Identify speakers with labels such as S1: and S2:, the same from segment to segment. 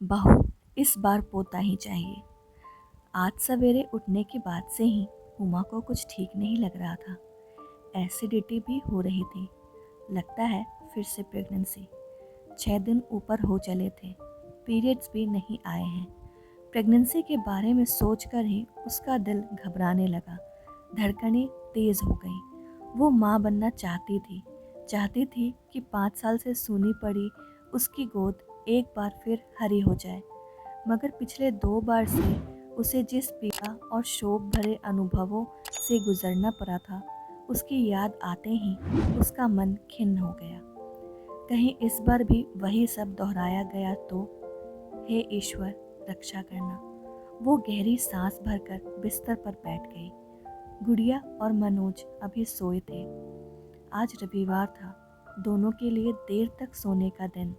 S1: बहू, इस बार पोता ही चाहिए। आज सवेरे उठने के बाद से ही उमा को कुछ ठीक नहीं लग रहा था। एसिडिटी भी हो रही थी। लगता है फिर से प्रेगनेंसी। 6 दिन ऊपर हो चले थे। पीरियड्स भी नहीं आए हैं। प्रेगनेंसी के बारे में सोचकर ही उसका दिल घबराने लगा। धड़कनें तेज हो गईं। वो माँ बनना चाहती थी कि 5 साल से सूनी पड़ी उसकी गोद एक बार फिर हरी हो जाए। मगर पिछले 2 बार से उसे जिस पीड़ा और शोक भरे अनुभवों से गुजरना पड़ा था, उसकी याद आते ही उसका मन खिन्न हो गया। कहीं इस बार भी वही सब दोहराया गया तो? हे ईश्वर, रक्षा करना। वो गहरी सांस भरकर बिस्तर पर बैठ गई। गुड़िया और मनोज अभी सोए थे। आज रविवार था, दोनों के लिए देर तक सोने का दिन।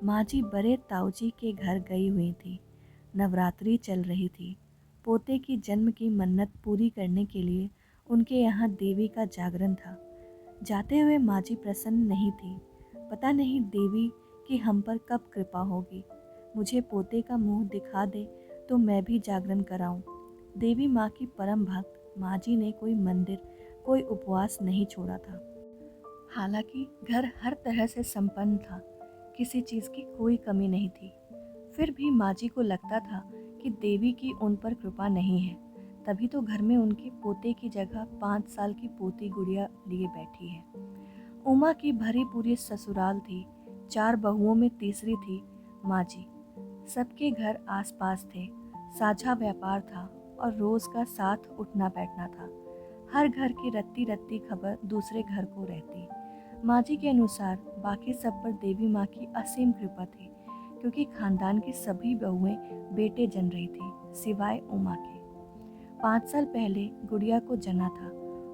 S1: माँ जी बड़े ताऊजी के घर गई हुई थी। नवरात्रि चल रही थी। पोते की जन्म की मन्नत पूरी करने के लिए उनके यहाँ देवी का जागरण था। जाते हुए माँ जी प्रसन्न नहीं थी। पता नहीं देवी की हम पर कब कृपा होगी। मुझे पोते का मुंह दिखा दे तो मैं भी जागरण कराऊं। देवी माँ की परम भक्त माँ जी ने कोई मंदिर, कोई उपवास नहीं छोड़ा था। हालांकि घर हर तरह से संपन्न था, किसी चीज़ की कोई कमी नहीं थी। फिर भी माँ जी को लगता था कि देवी की उन पर कृपा नहीं है। तभी तो घर में उनके पोते की जगह 5 साल की पोती गुड़िया लिए बैठी है। उमा की भरी पूरी ससुराल थी। 4 बहुओं में तीसरी थी माँ जी। सबके घर आसपास थे। साझा व्यापार था और रोज का साथ उठना बैठना था। हर घर की रत्ती रत्ती खबर दूसरे घर को रहती। माँ जी के अनुसार बाकी सब पर देवी माँ की असीम कृपा थी, क्योंकि खानदान की सभी बहुएं बेटे जन रही थी सिवाय उमा के। 5 साल पहले गुड़िया को जना था।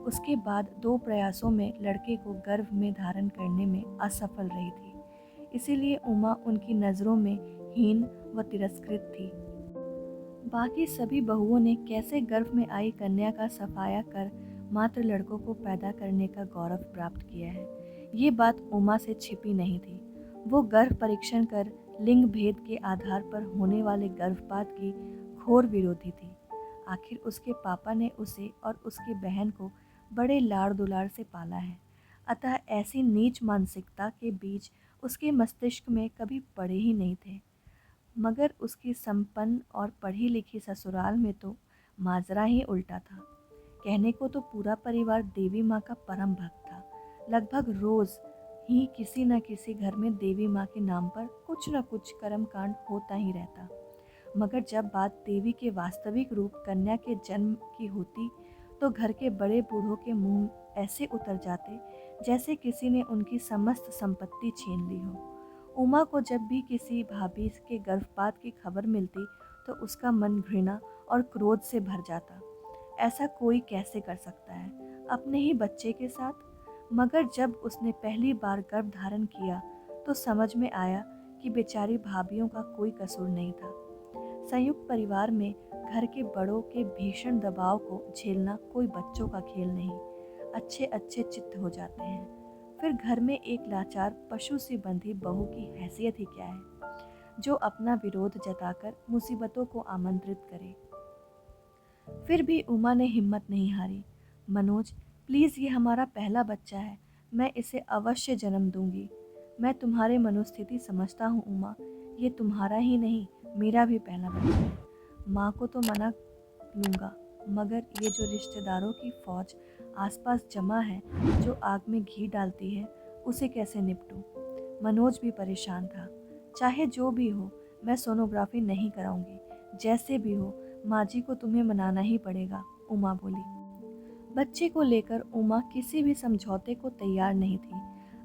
S1: उसके बाद 2 प्रयासों में लड़के को गर्भ में धारण करने में असफल रही थी। इसीलिए उमा उनकी नज़रों में हीन व तिरस्कृत थी। बाकी सभी बहुओं ने कैसे गर्भ में आई कन्या का सफाया कर मात्र लड़कों को पैदा करने का गौरव प्राप्त किया है, ये बात उमा से छिपी नहीं थी। वो गर्भ परीक्षण कर लिंग भेद के आधार पर होने वाले गर्भपात की घोर विरोधी थी। आखिर उसके पापा ने उसे और उसकी बहन को बड़े लाड़ दुलार से पाला है। अतः ऐसी नीच मानसिकता के बीज उसके मस्तिष्क में कभी पड़े ही नहीं थे। मगर उसकी संपन्न और पढ़ी लिखी ससुराल में तो माजरा ही उल्टा था। कहने को तो पूरा परिवार देवी माँ का परम भक्त था। लगभग रोज ही किसी न किसी घर में देवी माँ के नाम पर कुछ न कुछ कर्म कांड होता ही रहता। मगर जब बात देवी के वास्तविक रूप कन्या के जन्म की होती तो घर के बड़े बूढ़ों के मुंह ऐसे उतर जाते जैसे किसी ने उनकी समस्त संपत्ति छीन ली हो। उमा को जब भी किसी भाभी के गर्भपात की खबर मिलती तो उसका मन घृणा और क्रोध से भर जाता। ऐसा कोई कैसे कर सकता है अपने ही बच्चे के साथ? मगर जब उसने पहली बार गर्भ धारण किया तो समझ में आया कि बेचारी भाभीियों का कोई कसूर नहीं था। संयुक्त परिवार में घर के बड़ों के भीषण दबाव को झेलना कोई बच्चों का खेल नहीं। अच्छे अच्छे चित्त हो जाते हैं। फिर घर में एक लाचार पशु सी बंधी बहू की हैसियत ही क्या है, जो अपना विरोध जताकर मुसीबतों को आमंत्रित करे। फिर भी उमा ने हिम्मत नहीं हारी। मनोज, प्लीज़, ये हमारा पहला बच्चा है। मैं इसे अवश्य जन्म दूंगी। मैं तुम्हारे मनोस्थिति समझता हूँ उमा। ये तुम्हारा ही नहीं, मेरा भी पहला बच्चा है। माँ को तो मना लूँगा, मगर ये जो रिश्तेदारों की फौज आसपास जमा है, जो आग में घी डालती है, उसे कैसे निपटूं? मनोज भी परेशान था। चाहे जो भी हो, मैं सोनोग्राफी नहीं कराऊंगी। जैसे भी हो, माँ जी को तुम्हें मनाना ही पड़ेगा, उमा बोली। बच्चे को लेकर उमा किसी भी समझौते को तैयार नहीं थी।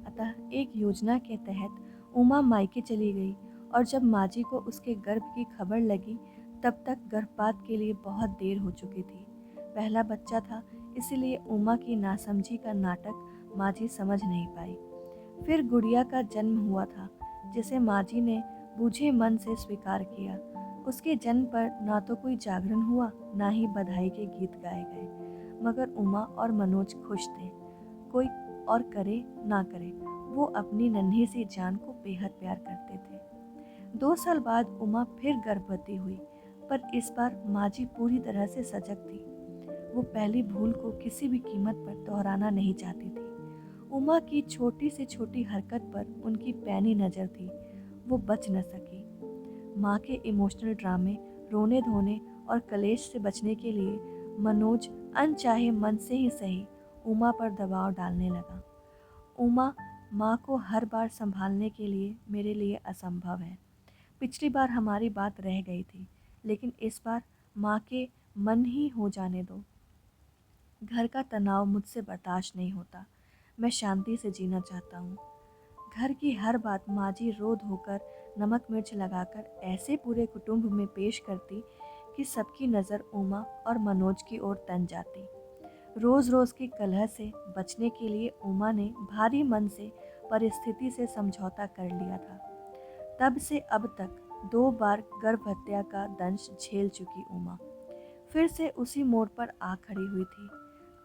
S1: अतः एक योजना के तहत उमा मायके चली गई और जब माँ जी को उसके गर्भ की खबर लगी तब तक गर्भपात के लिए बहुत देर हो चुकी थी। पहला बच्चा था, इसीलिए उमा की नासमझी का नाटक माँ जी समझ नहीं पाई। फिर गुड़िया का जन्म हुआ था, जिसे माँ जी ने बूझे मन से स्वीकार किया। उसके जन्म पर ना तो कोई जागरण हुआ, ना ही बधाई के गीत गाए गए। मगर उमा और मनोज खुश थे। कोई और करे ना करे, वो अपनी नन्ही सी जान को बेहद प्यार करते थे। 2 साल बाद उमा फिर गर्भवती हुई, पर इस बार माँ जी पूरी तरह से सजग थी। वो पहली भूल को किसी भी कीमत पर दोहराना नहीं चाहती थी। उमा की छोटी से छोटी हरकत पर उनकी पैनी नज़र थी। वो बच न सकी। माँ के इमोशनल ड्रामे, रोने धोने और कलेश से बचने के लिए मनोज अनचाहे मन से ही सही उमा पर दबाव डालने लगा। उमा माँ को हर बार संभालने के लिए मेरे लिए असंभव है। पिछली बार हमारी बात रह गई थी, लेकिन इस बार माँ के मन ही हो जाने दो। घर का तनाव मुझसे बर्दाश्त नहीं होता। मैं शांति से जीना चाहता हूँ। घर की हर बात माँ जी रो धोकर नमक मिर्च लगाकर ऐसे पूरे कुटुंब में पेश करती कि सबकी नज़र उमा और मनोज की ओर तन जाती। रोज़ रोज़ की कलह से बचने के लिए उमा ने भारी मन से परिस्थिति से समझौता कर लिया था। तब से अब तक 2 बार गर्भ हत्या का दंश झेल चुकी उमा फिर से उसी मोड़ पर आ खड़ी हुई थी।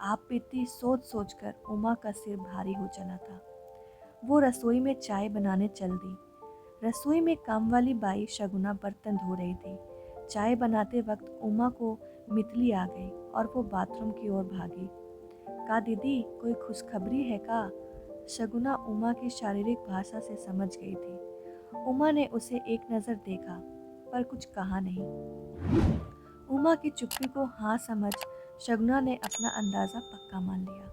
S1: आप बीती सोच सोचकर उमा का सिर भारी हो चला था। वो रसोई में चाय बनाने चल दी। रसोई में काम वाली बाई शगुना बर्तन धो रही थी। चाय बनाते वक्त उमा को मितली आ गई और वो बाथरूम की ओर भागी। का दीदी, कोई खुशखबरी है का? शगुना उमा की शारीरिक भाषा से समझ गई थी। उमा ने उसे एक नज़र देखा, पर कुछ कहा नहीं। उमा की चुप्पी को हाँ समझ शगुना ने अपना अंदाज़ा पक्का मान लिया।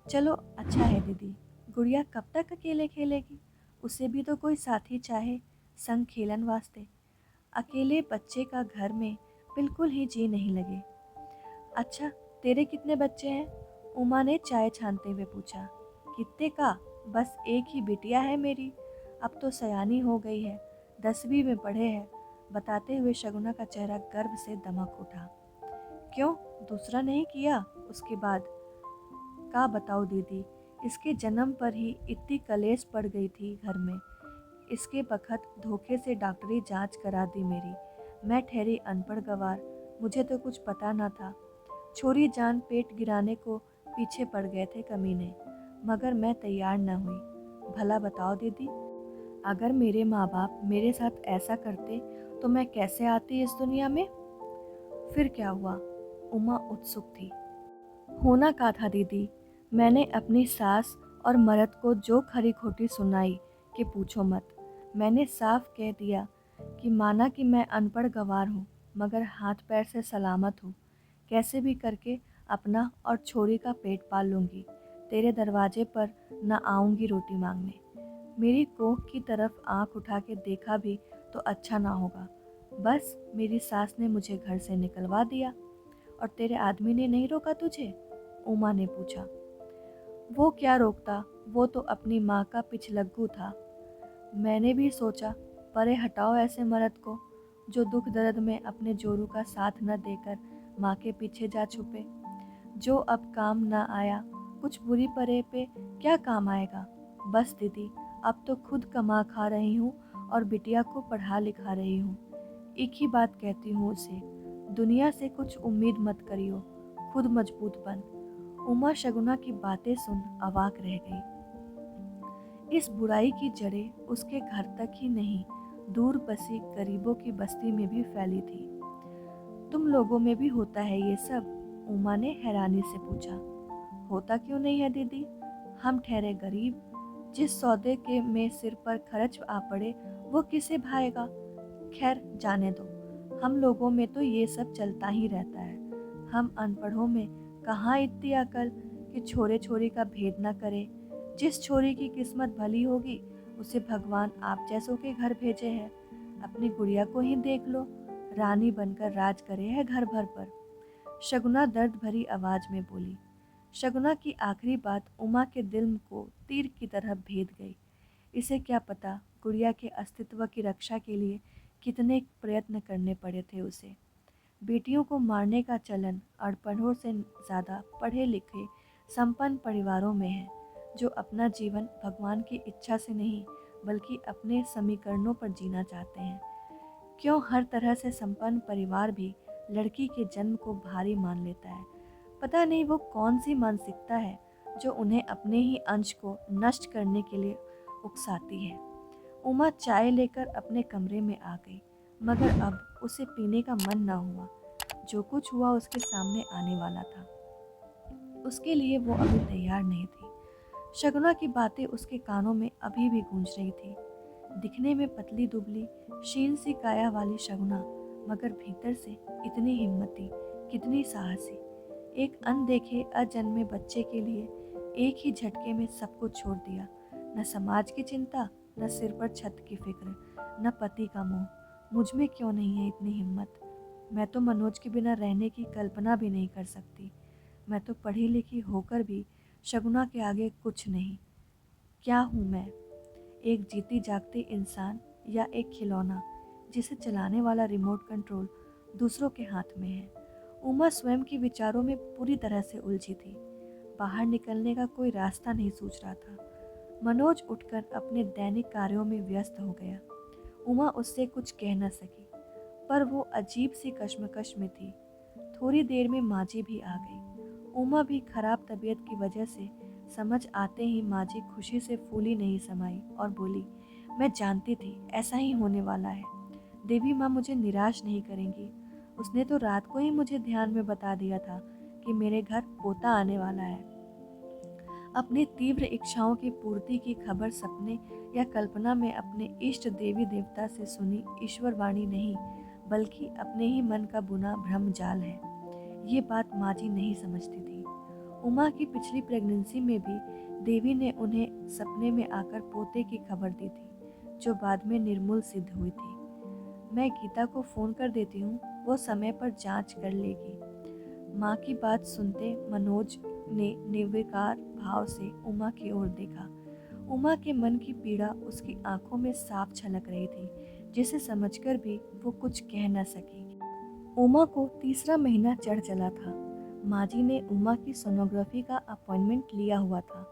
S1: चलो अच्छा है दीदी, गुड़िया कब तक अकेले खेलेगी? उसे भी तो कोई साथी चाहे संग खेलन वास्ते। अकेले बच्चे का घर में बिल्कुल ही जी नहीं लगे। अच्छा, तेरे कितने बच्चे हैं? उमा ने चाय छानते हुए पूछा। कितने का? बस एक ही बिटिया है मेरी। अब तो सयानी हो गई है, 10वीं में पढ़े है। बताते हुए शगुना का चेहरा गर्व से दमक उठा। क्यों, दूसरा नहीं किया उसके बाद? का बताओ दीदी, इसके जन्म पर ही इतनी कलेश पड़ गई थी घर में। इसके बखत धोखे से डॉक्टरी जांच करा दी मेरी। मैं ठहरी अनपढ़ गवार, मुझे तो कुछ पता ना था। छोरी जान पेट गिराने को पीछे पड़ गए थे कमीने, मगर मैं तैयार न हुई। भला बताओ दीदी, अगर मेरे माँ बाप मेरे साथ ऐसा करते तो मैं कैसे आती इस दुनिया में? फिर क्या हुआ? उमा उत्सुक थी। होना का था दीदी, मैंने अपनी सास और मर्द को जो खरी खोटी सुनाई कि पूछो मत। मैंने साफ कह दिया कि माना कि मैं अनपढ़ गवार हूँ, मगर हाथ पैर से सलामत हूँ। कैसे भी करके अपना और छोरी का पेट पाल लूँगी। तेरे दरवाजे पर न आऊँगी रोटी मांगने। मेरी कोख की तरफ आंख उठा के देखा भी तो अच्छा ना होगा। बस मेरी सास ने मुझे घर से निकलवा दिया। और तेरे आदमी ने नहीं रोका तुझे? उमा ने पूछा। वो क्या रोकता, वो तो अपनी माँ का पिछलग्गू था। मैंने भी सोचा, परे हटाओ ऐसे मर्द को जो दुख दर्द में अपने जोरू का साथ न देकर माँ के पीछे जा छुपे। जो अब काम न आया, कुछ बुरी परे पे क्या काम आएगा? बस दीदी, अब तो खुद कमा खा रही हूँ और बिटिया को पढ़ा लिखा रही हूँ। एक ही बात कहती हूँ उसे, दुनिया से कुछ उम्मीद मत करियो, खुद मजबूत बन। उमा शगुना की बातें सुन अवाक रह गई। इस बुराई की जड़ें उसके घर तक ही नहीं, दूर बसी गरीबों की बस्ती में भी फैली थी। तुम लोगों में भी होता है ये सब? उमा ने हैरानी से पूछा। होता क्यों नहीं है दीदी, हम ठहरे गरीब। जिस सौदे के में सिर पर खर्च आ पड़े वो किसे भाएगा? खैर जाने दो, हम लोगों में तो ये सब चलता ही रहता है। हम अनपढ़ों में कहाँ इतनी अकल कि छोरे छोरी का भेद न करे। जिस छोरी की किस्मत भली होगी उसे भगवान आप जैसों के घर भेजे हैं। अपनी गुड़िया को ही देख लो, रानी बनकर राज करे है घर भर पर। शगुना दर्द भरी आवाज में बोली। शगुना की आखिरी बात उमा के दिल को तीर की तरह भेद गई। इसे क्या पता गुड़िया के अस्तित्व की रक्षा के लिए कितने प्रयत्न करने पड़े थे उसे। बेटियों को मारने का चलन अनपढ़ों से ज़्यादा पढ़े लिखे संपन्न परिवारों में है, जो अपना जीवन भगवान की इच्छा से नहीं बल्कि अपने समीकरणों पर जीना चाहते हैं। क्यों हर तरह से संपन्न परिवार भी लड़की के जन्म को भारी मान लेता है। पता नहीं वो कौन सी मानसिकता है जो उन्हें अपने ही अंश को नष्ट करने के लिए उकसाती है। उमा चाय लेकर अपने कमरे में आ गई, मगर अब उसे पीने का मन न हुआ। जो कुछ हुआ उसके सामने आने वाला था, उसके लिए वो अभी तैयार नहीं थी। शगुना की बातें उसके कानों में अभी भी गूंज रही थी। दिखने में पतली दुबली शील सी काया वाली शगुना, मगर भीतर से इतनी हिम्मती, कितनी साहसी। एक अनदेखे अजन्मे बच्चे के लिए एक ही झटके में सब कुछ छोड़ दिया। न समाज की चिंता, न सिर पर छत की फिक्र, न पति का मोह। मुझ में क्यों नहीं है इतनी हिम्मत? मैं तो मनोज के बिना रहने की कल्पना भी नहीं कर सकती। मैं तो पढ़ी लिखी होकर भी शगुना के आगे कुछ नहीं। क्या हूँ मैं? एक जीती जागती इंसान या एक खिलौना जिसे चलाने वाला रिमोट कंट्रोल दूसरों के हाथ में है? उमा स्वयं के विचारों में पूरी तरह से उलझी थी। बाहर निकलने का कोई रास्ता नहीं सूझ रहा था। मनोज उठकर अपने दैनिक कार्यों में व्यस्त हो गया। उमा उससे कुछ कह न सकी, पर वो अजीब सी कश्मकश में थी। थोड़ी देर में माजी भी आ गई। उमा भी खराब तबीयत की वजह से समझ आते ही माजी खुशी से फूली नहीं समाई और बोली, मैं जानती थी ऐसा ही होने वाला है। देवी माँ मुझे निराश नहीं करेंगी। उसने तो रात को ही मुझे ध्यान में बता दिया था कि मेरे घर पोता आने वाला है। अपनी तीव्र इच्छाओं की पूर्ति की खबर सपने या कल्पना में अपने इष्ट देवी देवता से सुनी ईश्वर वाणी नहीं, बल्कि अपने ही मन का बुना भ्रम जाल है। ये बात माजी नहीं समझती थी। उमा की पिछली प्रेगनेंसी में भी देवी ने उन्हें सपने में आकर पोते की खबर दी थी, जो बाद में निर्मूल सिद्ध हुई थी। मैं गीता को फ़ोन कर देती हूँ, वो समय पर जांच कर लेगी। माँ की बात सुनते मनोज ने निर्विकार भाव से उमा की ओर देखा। उमा के मन की पीड़ा उसकी आंखों में साफ झलक रही थी, जिसे समझकर भी वो कुछ कह न सकी। उमा को तीसरा महीना चढ़ चला था। माजी ने उमा की सोनोग्राफी का अपॉइंटमेंट लिया हुआ था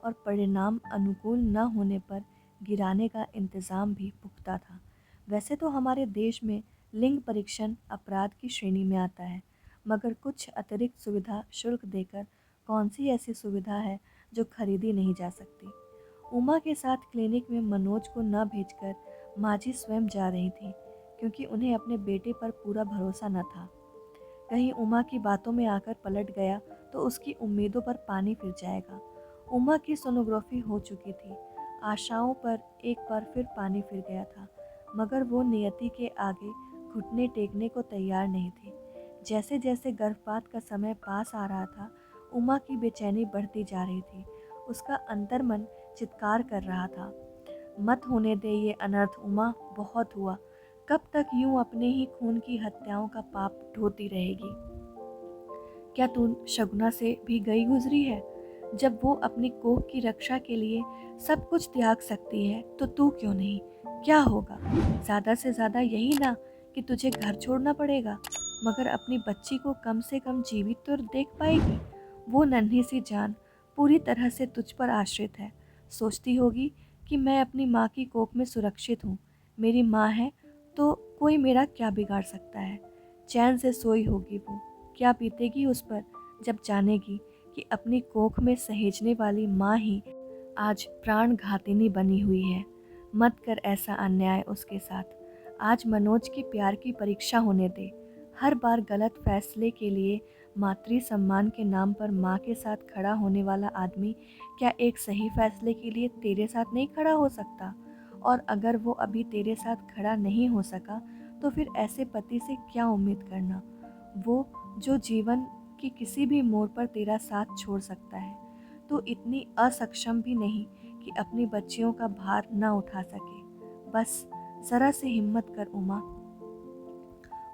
S1: और परिणाम अनुकूल न होने पर गिराने का इंतज़ाम भी पुख्ता था। वैसे तो हमारे देश में लिंग परीक्षण अपराध की श्रेणी में आता है, मगर कुछ अतिरिक्त सुविधा शुल्क देकर कौन सी ऐसी सुविधा है जो खरीदी नहीं जा सकती। उमा के साथ क्लिनिक में मनोज को न भेजकर माजी स्वयं जा रही थी, क्योंकि उन्हें अपने बेटे पर पूरा भरोसा न था। कहीं उमा की बातों में आकर पलट गया तो उसकी उम्मीदों पर पानी फिर जाएगा। उमा की सोनोग्राफी हो चुकी थी। आशाओं पर एक बार फिर पानी फिर गया था, मगर वो नियति के आगे घुटने टेकने को तैयार नहीं थी। जैसे जैसे गर्भपात का समय पास आ रहा था, उमा की बेचैनी बढ़ती जा रही थी। उसका अंतर्मन चित्कार कर रहा था, मत होने दे ये अनर्थ उमा, बहुत हुआ। कब तक यूं अपने ही खून की हत्याओं का पाप ढोती रहेगी? क्या तू शगुना से भी गई गुजरी है? जब वो अपनी कोख की रक्षा के लिए सब कुछ त्याग सकती है, तो तू क्यों नहीं? क्या होगा? ज़्यादा से ज़्यादा यही ना कि तुझे घर छोड़ना पड़ेगा, मगर अपनी बच्ची को कम से कम जीवित तो देख पाएगी। वो नन्ही सी जान पूरी तरह से तुझ पर आश्रित है। सोचती होगी कि मैं अपनी माँ की कोख में सुरक्षित हूँ। मेरी माँ है तो कोई मेरा क्या बिगाड़ सकता है। चैन से सोई होगी वो। क्या बीतेगी उस पर जब जानेगी कि अपनी कोख में सहेजने वाली माँ ही आज प्राण घातिनी बनी हुई है। मत कर ऐसा अन्याय उसके साथ। आज मनोज के प्यार की परीक्षा होने दे। हर बार गलत फैसले के लिए मातृ सम्मान के नाम पर माँ के साथ खड़ा होने वाला आदमी क्या एक सही फैसले के लिए तेरे साथ नहीं खड़ा हो सकता? और अगर वो अभी तेरे साथ खड़ा नहीं हो सका, तो फिर ऐसे पति से क्या उम्मीद करना, वो जो जीवन के किसी भी मोड़ पर तेरा साथ छोड़ सकता है। तो इतनी असक्षम भी नहीं कि अपनी बच्चियों का भार न उठा सके। बस ज़रा से हिम्मत कर उमा।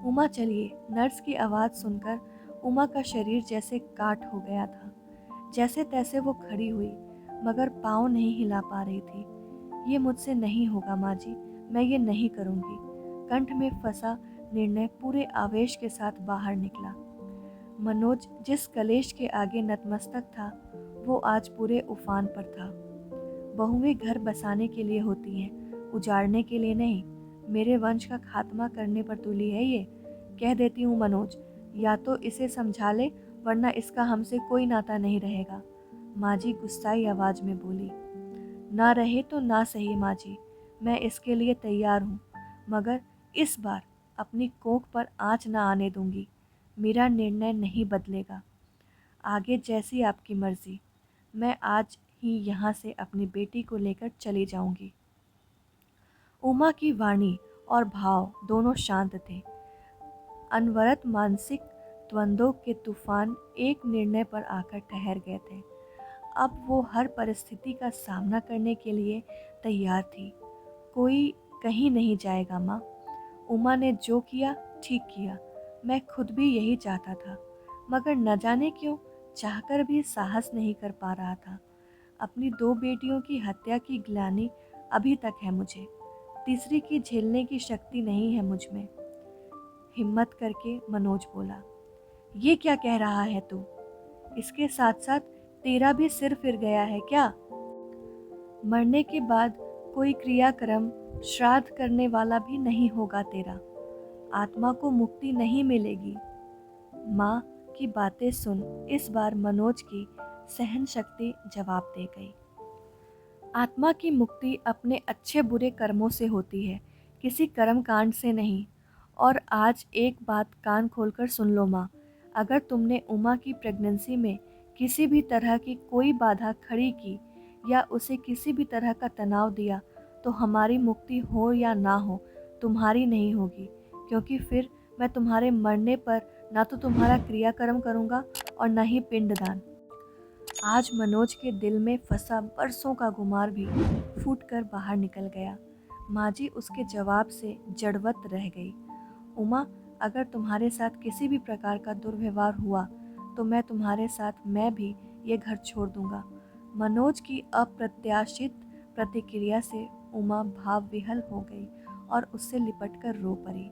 S1: उमा चलिए। नर्स की आवाज़ सुनकर उमा का शरीर जैसे काट हो गया था। जैसे तैसे वो खड़ी हुई, मगर पाँव नहीं हिला पा रही थी। ये मुझसे नहीं होगा माँ जी, मैं ये नहीं करूँगी। कंठ में फंसा निर्णय पूरे आवेश के साथ बाहर निकला। मनोज जिस कलेश के आगे नतमस्तक था, वो आज पूरे उफान पर था। बहुएं घर बसाने के लिए होती हैं, उजाड़ने के लिए नहीं। मेरे वंश का खात्मा करने पर तुली है ये। कह देती हूँ मनोज, या तो इसे समझा ले, वरना इसका हमसे कोई नाता नहीं रहेगा। माँ जी गुस्साई आवाज़ में बोली। ना रहे तो ना सही माँ जी, मैं इसके लिए तैयार हूँ, मगर इस बार अपनी कोख पर आँच न आने दूंगी। मेरा निर्णय नहीं बदलेगा। आगे जैसी आपकी मर्जी। मैं आज ही यहाँ से अपनी बेटी को लेकर चली जाऊंगी। उमा की वाणी और भाव दोनों शांत थे। अनवरत मानसिक द्वंद्वों के तूफान एक निर्णय पर आकर ठहर गए थे। अब वो हर परिस्थिति का सामना करने के लिए तैयार थी। कोई कहीं नहीं जाएगा माँ। उमा ने जो किया ठीक किया। मैं खुद भी यही चाहता था, मगर न जाने क्यों चाहकर भी साहस नहीं कर पा रहा था। अपनी 2 बेटियों की हत्या की ग्लानि अभी तक है मुझे। तीसरी की झेलने की शक्ति नहीं है मुझ में। हिम्मत करके मनोज बोला, ये क्या कह रहा है तू? इसके साथ साथ तेरा भी सिर फिर गया है क्या? मरने के बाद कोई क्रियाक्रम श्राद्ध करने वाला भी नहीं होगा तेरा। आत्मा को मुक्ति नहीं मिलेगी। माँ की बातें सुन इस बार मनोज की सहन शक्ति जवाब दे गई। आत्मा की मुक्ति अपने अच्छे बुरे कर्मों से होती है, किसी कर्म कांड से नहीं। और आज एक बात कान खोलकर सुन लो माँ, अगर तुमने उमा की प्रेगनेंसी में किसी भी तरह की कोई बाधा खड़ी की या उसे किसी भी तरह का तनाव दिया, तो हमारी मुक्ति हो या ना हो, तुम्हारी नहीं होगी। क्योंकि फिर मैं तुम्हारे मरने पर ना तो तुम्हारा क्रियाकर्म करूँगा और न ही पिंडदान। आज मनोज के दिल में फंसा बरसों का गुमार भी फूटकर बाहर निकल गया। माँ जी उसके जवाब से जड़वत रह गई। उमा, अगर तुम्हारे साथ किसी भी प्रकार का दुर्व्यवहार हुआ तो मैं तुम्हारे साथ मैं भी ये घर छोड़ दूंगा। मनोज की अप्रत्याशित प्रतिक्रिया से उमा भाव विहल हो गई और उससे लिपटकर रो पड़ी।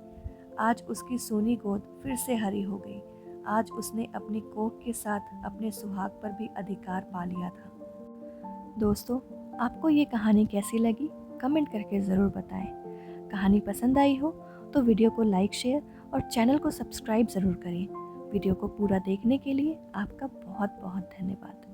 S1: आज उसकी सूनी गोद फिर से हरी हो गई। आज उसने अपनी कोख के साथ अपने सुहाग पर भी अधिकार पा लिया था। दोस्तों, आपको ये कहानी कैसी लगी? कमेंट करके ज़रूर बताएं। कहानी पसंद आई हो तो वीडियो को लाइक, शेयर और चैनल को सब्सक्राइब ज़रूर करें। वीडियो को पूरा देखने के लिए आपका बहुत बहुत धन्यवाद।